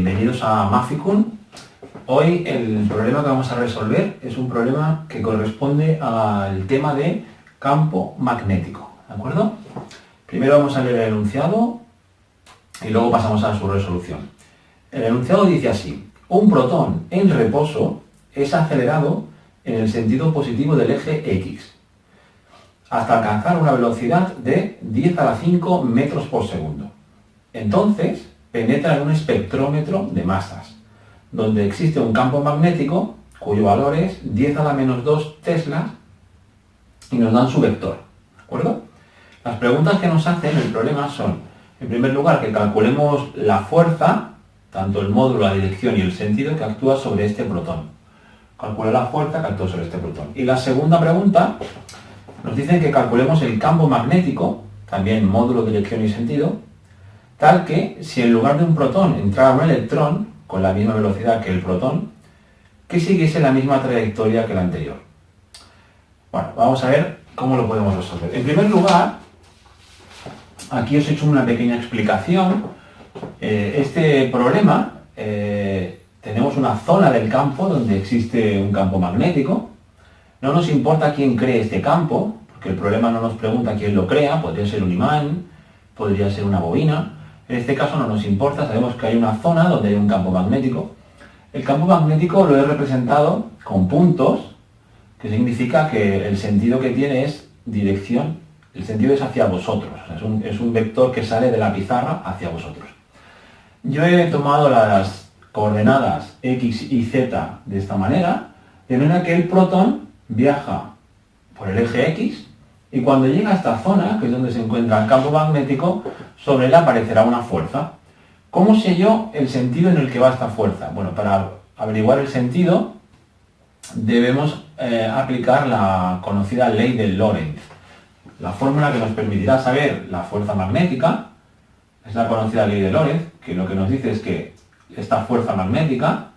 bienvenidos a Mafikun. Hoy el problema que vamos a resolver es un problema que corresponde al tema de campo magnético, ¿de acuerdo? Primero vamos a leer el enunciado y luego pasamos a su resolución. El enunciado dice así: un protón en reposo es acelerado en el sentido positivo del eje X hasta alcanzar una velocidad de 10 a la 5 metros por segundo. Entonces, penetra en un espectrómetro de masas, donde existe un campo magnético cuyo valor es 10 a la menos 2 teslas y nos dan su vector, ¿de acuerdo? Las preguntas que nos hacen el problema son, en primer lugar, que calculemos la fuerza, tanto el módulo, la dirección y el sentido que actúa sobre este protón. Calcula la fuerza que actúa sobre este protón. Y la segunda pregunta, nos dicen que calculemos el campo magnético, también módulo, dirección y sentido, tal que si en lugar de un protón entrara un electrón con la misma velocidad que el protón, que siguiese la misma trayectoria que el anterior. Bueno, vamos a ver cómo lo podemos resolver. En primer lugar, aquí os he hecho una pequeña explicación. Este problema, tenemos una zona del campo donde existe un campo magnético. No nos importa quién cree este campo, porque el problema no nos pregunta quién lo crea, podría ser un imán, podría ser una bobina. En este caso no nos importa, sabemos que hay una zona donde hay un campo magnético. El campo magnético lo he representado con puntos, que significa que el sentido que tiene es dirección, el sentido es hacia vosotros, es un vector que sale de la pizarra hacia vosotros. Yo he tomado las coordenadas X y Z de esta manera, de manera que el protón viaja por el eje X y cuando llega a esta zona, que es donde se encuentra el campo magnético, sobre él aparecerá una fuerza. ¿Cómo sé yo el sentido en el que va esta fuerza? Bueno, para averiguar el sentido debemos aplicar la conocida ley de Lorentz. La fórmula que nos permitirá saber la fuerza magnética es la conocida ley de Lorentz, que lo que nos dice es que esta fuerza magnética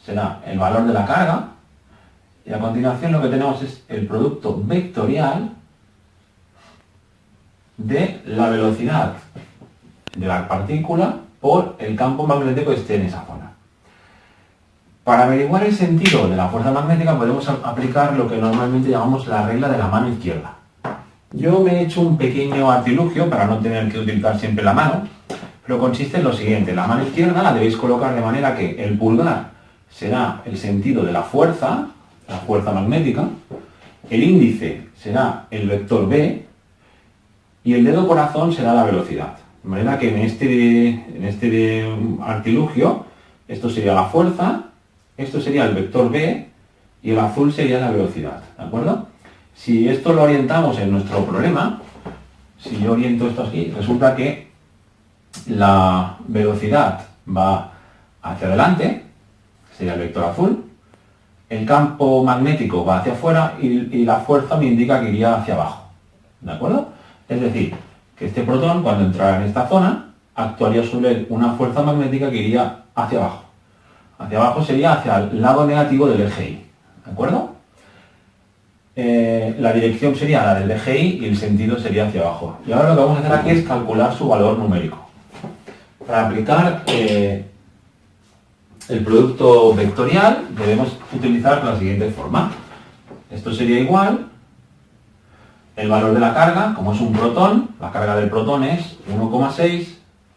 será el valor de la carga, y a continuación lo que tenemos es el producto vectorial de la velocidad de la partícula por el campo magnético que esté en esa zona. Para averiguar el sentido de la fuerza magnética podemos aplicar lo que normalmente llamamos la regla de la mano izquierda. Yo me he hecho un pequeño artilugio para no tener que utilizar siempre la mano, pero consiste en lo siguiente: la mano izquierda la debéis colocar de manera que el pulgar será el sentido de la fuerza magnética, el índice será el vector B y el dedo corazón será la velocidad. De manera que en este artilugio esto sería la fuerza, esto sería el vector B y el azul sería la velocidad, ¿de acuerdo? Si esto lo orientamos en nuestro problema, si yo oriento esto aquí, resulta que la velocidad va hacia adelante, sería el vector azul, el campo magnético va hacia afuera y la fuerza me indica que iría hacia abajo, ¿de acuerdo? Es decir, que este protón, cuando entrara en esta zona, actuaría sobre él una fuerza magnética que iría hacia abajo. Hacia abajo sería hacia el lado negativo del eje Y, ¿de acuerdo? La dirección sería la del eje Y y el sentido sería hacia abajo. Y ahora lo que vamos a hacer aquí es calcular su valor numérico. Para aplicar el producto vectorial debemos utilizar la siguiente forma. Esto sería igual, el valor de la carga, como es un protón, la carga del protón es 1,6,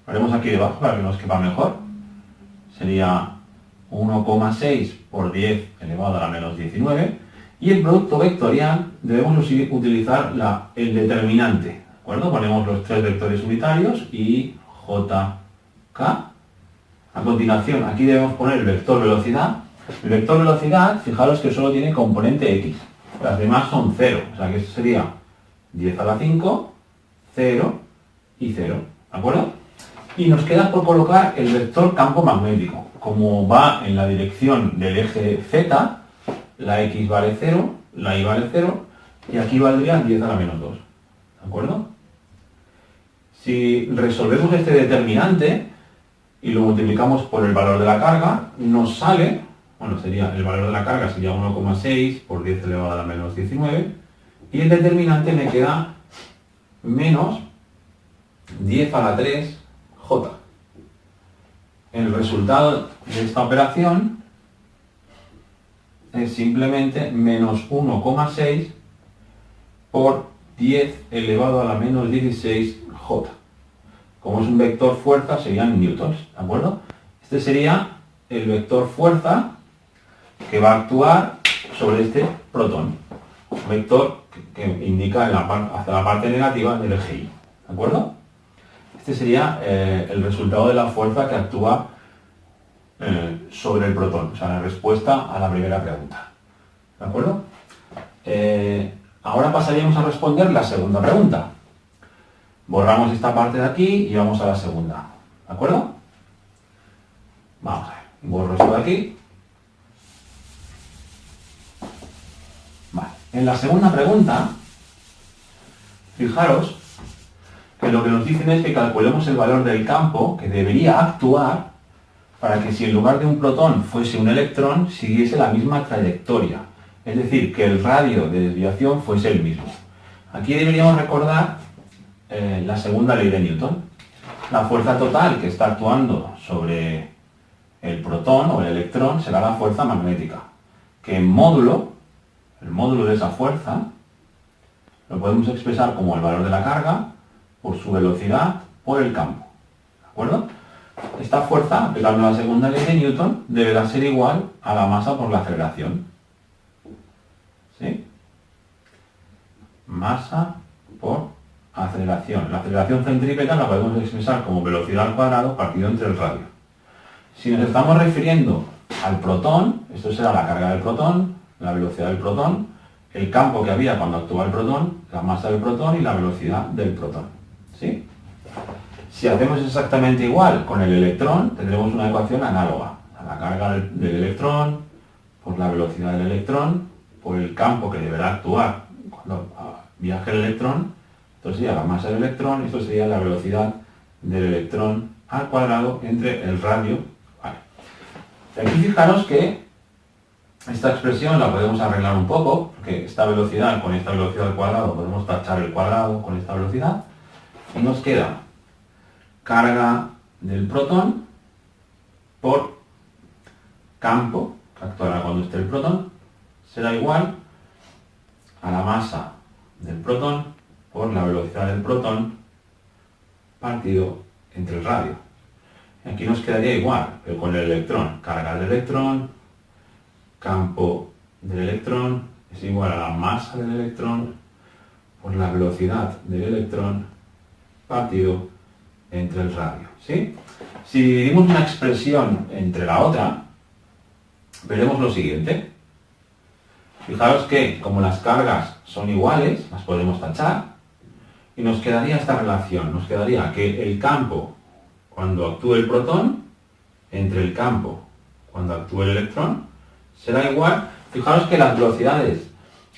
lo haremos aquí debajo para que nos quepa mejor, sería 1,6 por 10 elevado a la menos 19, y el producto vectorial debemos utilizar el determinante, ¿de acuerdo? Ponemos los tres vectores unitarios y JK. A continuación, aquí debemos poner el vector velocidad. El vector velocidad, fijaros que solo tiene componente X, las demás son 0, o sea que esto sería 10 a la 5, 0 y 0, ¿de acuerdo? Y nos queda por colocar el vector campo magnético. Como va en la dirección del eje Z, la X vale 0, la Y vale 0, y aquí valdría 10 a la menos 2, ¿de acuerdo? Si resolvemos este determinante y lo multiplicamos por el valor de la carga, nos sale, bueno, el valor de la carga sería 1,6 por 10 elevado a la menos 19, y el determinante me queda menos 10 a la 3 J. el resultado de esta operación es simplemente menos 1,6 por 10 elevado a la menos 16 J. Como es un vector fuerza, serían newtons, ¿de acuerdo? Este sería el vector fuerza que va a actuar sobre este protón. Un vector que indica hacia la parte negativa del eje Y, ¿de acuerdo? Este sería el resultado de la fuerza que actúa sobre el protón, o sea, la respuesta a la primera pregunta. ¿De acuerdo? Ahora pasaríamos a responder la segunda pregunta. Borramos esta parte de aquí y vamos a la segunda. ¿De acuerdo? Vamos a ver. Borro esto de aquí. Vale. En la segunda pregunta, fijaros que lo que nos dicen es que calculemos el valor del campo que debería actuar para que si en lugar de un protón fuese un electrón, siguiese la misma trayectoria. Es decir, que el radio de desviación fuese el mismo. Aquí deberíamos recordar la segunda ley de Newton. La fuerza total que está actuando sobre el protón o el electrón será la fuerza magnética, que en módulo, el módulo de esa fuerza, lo podemos expresar como el valor de la carga por su velocidad por el campo. ¿De acuerdo? Esta fuerza, aplicando la segunda ley de Newton, deberá ser igual a la masa por la aceleración. ¿Sí? Masa por aceleración. La aceleración centrípeta la podemos expresar como velocidad al cuadrado partido entre el radio. Si nos estamos refiriendo al protón, esto será la carga del protón, la velocidad del protón, el campo que había cuando actúa el protón, la masa del protón y la velocidad del protón. ¿Sí? Si hacemos exactamente igual con el electrón, tendremos una ecuación análoga. La carga del electrón por la velocidad del electrón, por el campo que deberá actuar cuando viaje el electrón, esto sería la masa del electrón, esto sería la velocidad del electrón al cuadrado entre el radio. Vale. Y aquí fijaros que esta expresión la podemos arreglar un poco, porque esta velocidad con esta velocidad al cuadrado podemos tachar el cuadrado con esta velocidad, y nos queda carga del protón por campo, que actuará cuando esté el protón, será igual a la masa del protón por la velocidad del protón partido entre el radio. Aquí nos quedaría igual, pero con el electrón. Carga del electrón, campo del electrón, es igual a la masa del electrón por la velocidad del electrón partido entre el radio. ¿Sí? Si dividimos una expresión entre la otra, veremos lo siguiente. Fijaros que, como las cargas son iguales, las podemos tachar, y nos quedaría esta relación. Nos quedaría que el campo, cuando actúe el protón, entre el campo, cuando actúe el electrón, será igual. Fijaros que las velocidades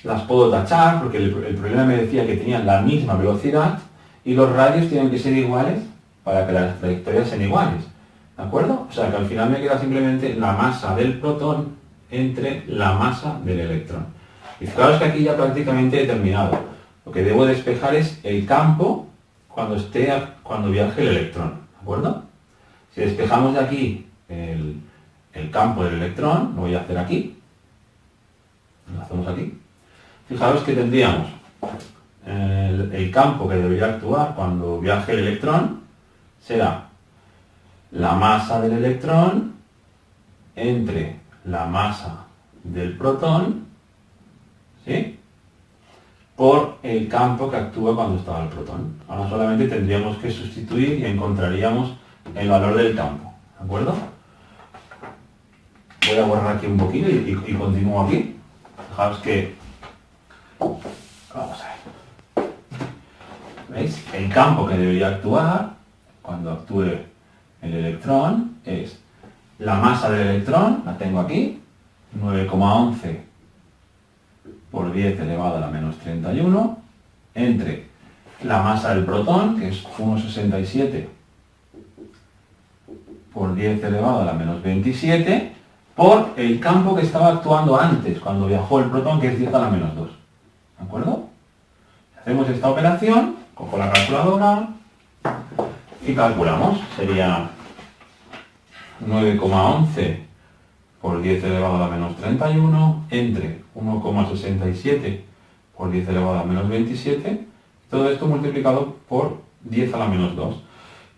las puedo tachar, porque el problema me decía que tenían la misma velocidad, y los radios tienen que ser iguales para que las trayectorias sean iguales. ¿De acuerdo? O sea que al final me queda simplemente la masa del protón entre la masa del electrón. Y fijaros que aquí ya prácticamente he terminado. Lo que debo despejar es el campo cuando viaje el electrón. ¿De acuerdo? Si despejamos de aquí el campo del electrón, lo voy a hacer aquí. Lo hacemos aquí. Fijaros que tendríamos el campo que debería actuar cuando viaje el electrón será la masa del electrón entre la masa del protón, ¿sí?, por el campo que actúa cuando estaba el protón. Ahora solamente tendríamos que sustituir y encontraríamos el valor del campo. ¿De acuerdo? Voy a borrar aquí un poquito y continúo aquí. Fijaos que... Vamos a ver. ¿Veis? El campo que debería actuar cuando actúe el electrón es la masa del electrón, la tengo aquí, 9,11 por 10 elevado a la menos 31, entre la masa del protón, que es 1,67 por 10 elevado a la menos 27, por el campo que estaba actuando antes, cuando viajó el protón, que es 10 a la menos 2. ¿De acuerdo? Hacemos esta operación, cojo la calculadora y calculamos. Sería 9,11 por 10 elevado a la menos 31 entre 1,67 por 10 elevado a la menos 27, todo esto multiplicado por 10 a la menos 2.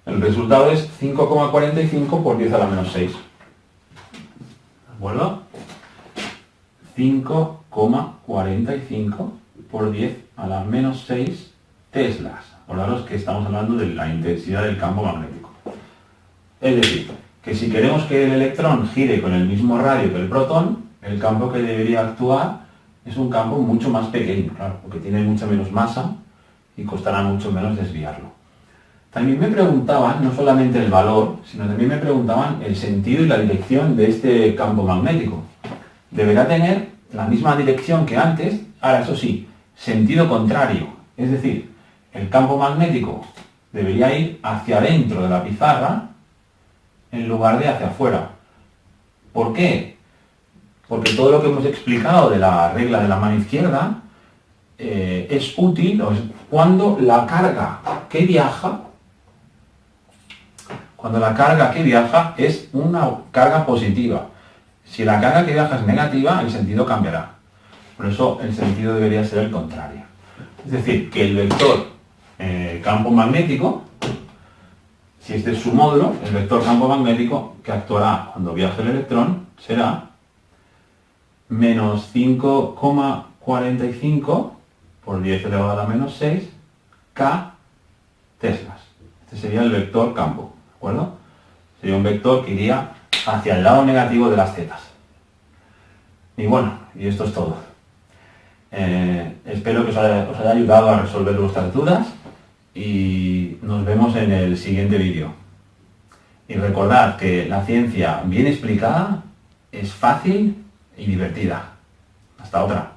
El resultado es 5,45 por 10 a la menos 6. ¿De acuerdo? 5,45 por 10 a la menos 6 teslas. Acordaros que estamos hablando de la intensidad del campo magnético. Es decir, que si queremos que el electrón gire con el mismo radio que el protón, el campo que debería actuar es un campo mucho más pequeño, claro, porque tiene mucha menos masa y costará mucho menos desviarlo. También me preguntaban, no solamente el valor, sino también me preguntaban el sentido y la dirección de este campo magnético. Deberá tener la misma dirección que antes, ahora eso sí, sentido contrario. Es decir, el campo magnético debería ir hacia adentro de la pizarra en lugar de hacia afuera. ¿Por qué? Porque todo lo que hemos explicado de la regla de la mano izquierda es útil cuando la carga que viaja es una carga positiva. Si la carga que viaja es negativa, el sentido cambiará. Por eso el sentido debería ser el contrario. Es decir, que el vector campo magnético, si este es su módulo, el vector campo magnético que actuará cuando viaje el electrón será menos 5,45 por 10 elevado a la menos 6 K teslas. Este sería el vector campo, ¿de acuerdo? Sería un vector que iría hacia el lado negativo de las zetas. Y bueno, y esto es todo. Espero que os haya ayudado a resolver vuestras dudas y nos vemos en el siguiente vídeo. Y recordad que la ciencia bien explicada es fácil y divertida. Hasta otra.